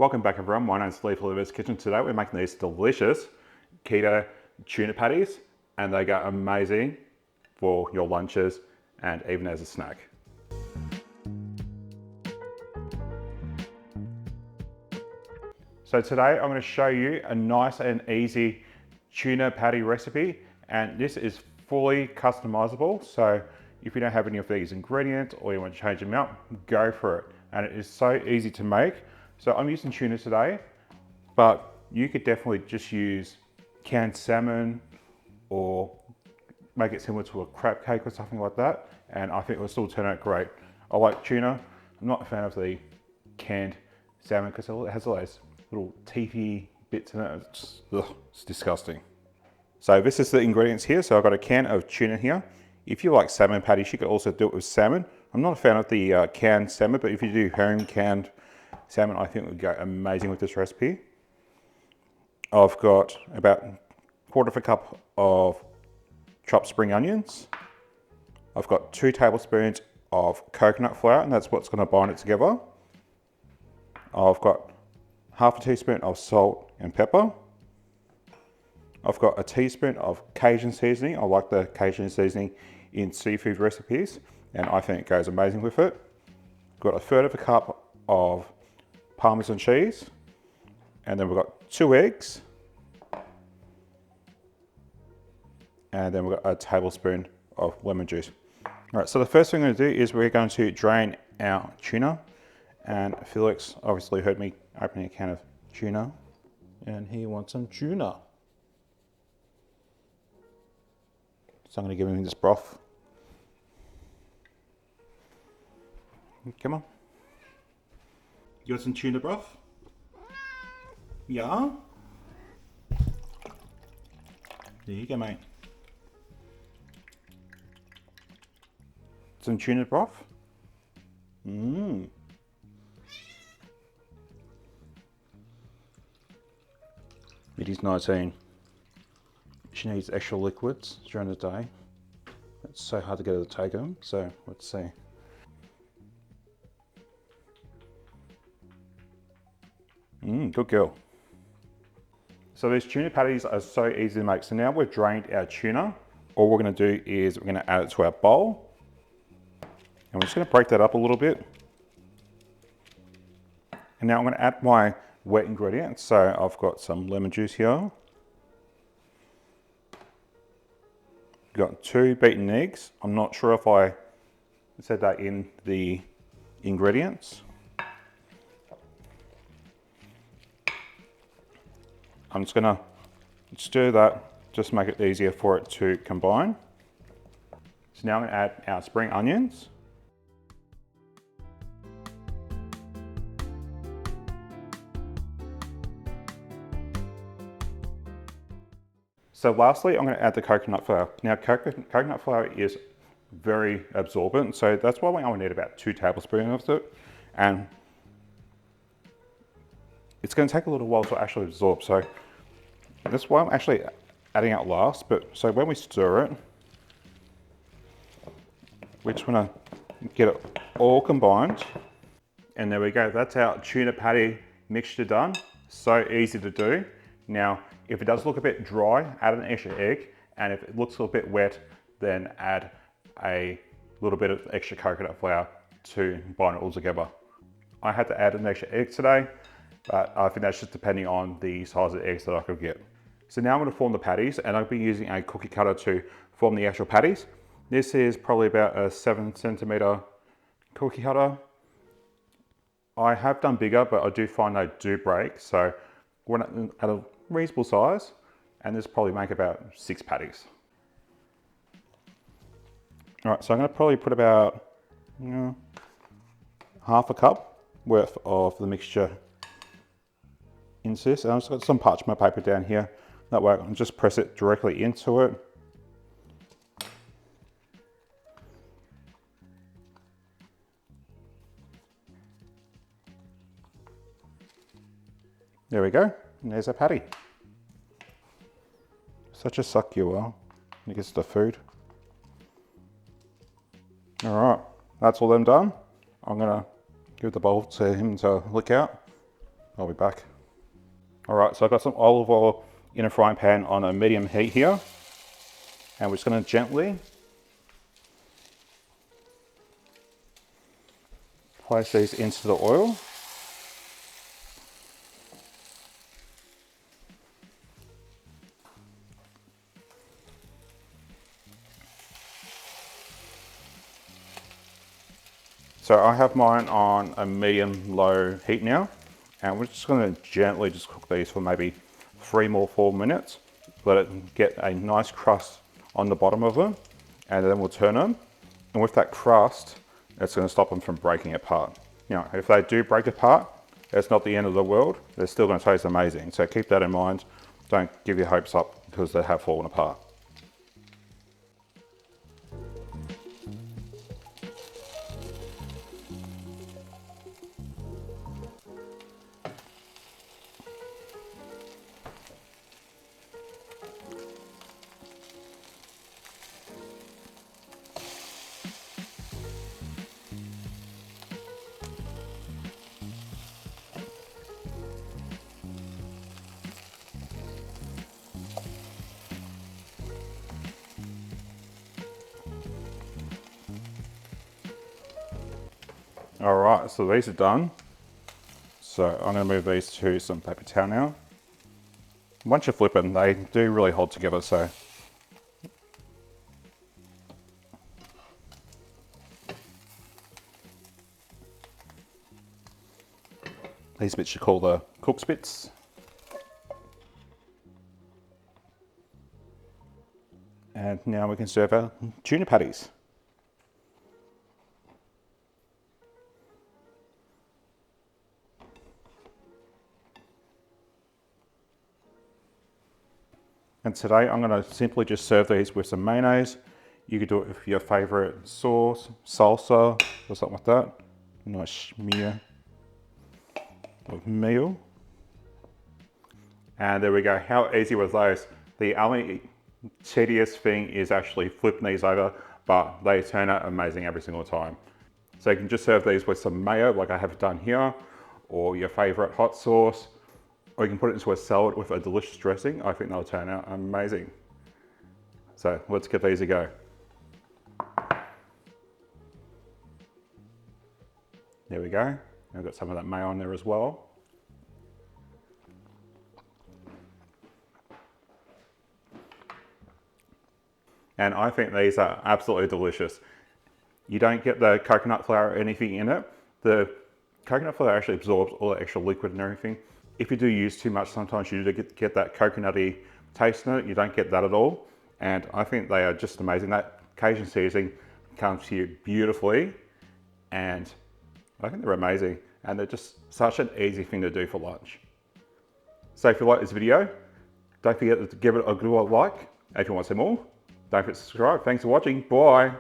Welcome back everyone, my name is Lee from Liver's Kitchen. Today we're making these delicious keto tuna patties and they go amazing for your lunches and even as a snack. So today I'm going to show you a nice and easy tuna patty recipe, and this is fully customizable. So if you don't have any of these ingredients or you want to change them out, go for it. And it is so easy to make. So I'm using tuna today, but you could definitely just use canned salmon or make it similar to a crab cake or something like that. And I think it will still turn out great. I like tuna. I'm not a fan of the canned salmon because it has all those little teethy bits in it. It's disgusting. So this is the ingredients here. So I've got a can of tuna here. If you like salmon patties, you could also do it with salmon. I'm not a fan of the canned salmon, but if you do home canned salmon, I think it would go amazing with this recipe. I've got about 1/4 cup of chopped spring onions. I've got 2 tablespoons of coconut flour, and that's what's going to bind it together. I've got 1/2 teaspoon of salt and pepper. I've got a teaspoon of Cajun seasoning. I like the Cajun seasoning in seafood recipes, and I think it goes amazing with it. I've got 1/3 cup of Parmesan cheese, and then we've got 2 eggs, and then we've got a tablespoon of lemon juice. All right, so the first thing we're going to do is we're going to drain our tuna, and Felix obviously heard me opening a can of tuna, and he wants some tuna. So I'm going to give him this broth. Come on. You got some tuna broth? Yeah? There you go, mate. Some tuna broth? Mmm. It is 19. She needs extra liquids during the day. It's so hard to get her to take them, so let's see. Good girl. So these tuna patties are so easy to make. So now we've drained our tuna. All we're going to do is we're going to add it to our bowl. And we're just going to break that up a little bit. And now I'm going to add my wet ingredients. So I've got some lemon juice here. Got 2 beaten eggs. I'm not sure if I said that in the ingredients. I'm just gonna stir that, just to make it easier for it to combine. So now I'm gonna add our spring onions. So lastly, I'm going to add the coconut flour. Now coconut flour is very absorbent, so that's why we only need about 2 tablespoons of it. And it's going to take a little while to actually absorb. So that's why I'm actually adding it last. But so when we stir it, we just want to get it all combined. And there we go. That's our tuna patty mixture done. So easy to do. Now, if it does look a bit dry, add an extra egg. And if it looks a little bit wet, then add a little bit of extra coconut flour to bind it all together. I had to add an extra egg today, but I think that's just depending on the size of the eggs that I could get. So now I'm going to form the patties, and I'll be using a cookie cutter to form the actual patties. This is probably about a 7cm cookie cutter. I have done bigger, but I do find they do break. So we're at a reasonable size, and this probably make about 6 patties. All right, so I'm going to probably put about 1/2 cup worth of the mixture into this. And I've just got some parchment paper down here. That way I can just press it directly into it. There we go, and there's a patty. Such a suck you are, it gets the food. All right, that's all them done. I'm gonna give the bowl to him to lick out. I'll be back. All right, so I've got some olive oil in a frying pan on a medium heat here. And we're just going to gently place these into the oil. So I have mine on a medium-low heat now, and we're just going to gently just cook these for maybe 4 minutes. Let it get a nice crust on the bottom of them, and then we'll turn them. And with that crust, it's going to stop them from breaking apart. Now, if they do break apart, it's not the end of the world. They're still going to taste amazing. So keep that in mind. Don't give your hopes up because they have fallen apart. All right, so these are done. So I'm going to move these to some paper towel now. Once you flip them, they do really hold together, so. These bits you call the cook's bits. And now we can serve our tuna patties. And today I'm going to simply just serve these with some mayonnaise. You could do it with your favorite sauce, salsa, or something like that. Nice smear of meal. And there we go. How easy was those? The only tedious thing is actually flipping these over, but they turn out amazing every single time. So you can just serve these with some mayo like I have done here, or your favorite hot sauce, or you can put it into a salad with a delicious dressing. I think they'll turn out amazing. So let's give these a go. There we go. I've got some of that mayo on there as well. And I think these are absolutely delicious. You don't get the coconut flour or anything in it. The coconut flour actually absorbs all the extra liquid and everything. If you do use too much, sometimes you do get that coconutty taste in it. You don't get that at all. And I think they are just amazing. That Cajun seasoning comes to you beautifully. And I think they're amazing. And they're just such an easy thing to do for lunch. So if you like this video, don't forget to give it a good old like. If you want some more, don't forget to subscribe. Thanks for watching. Bye.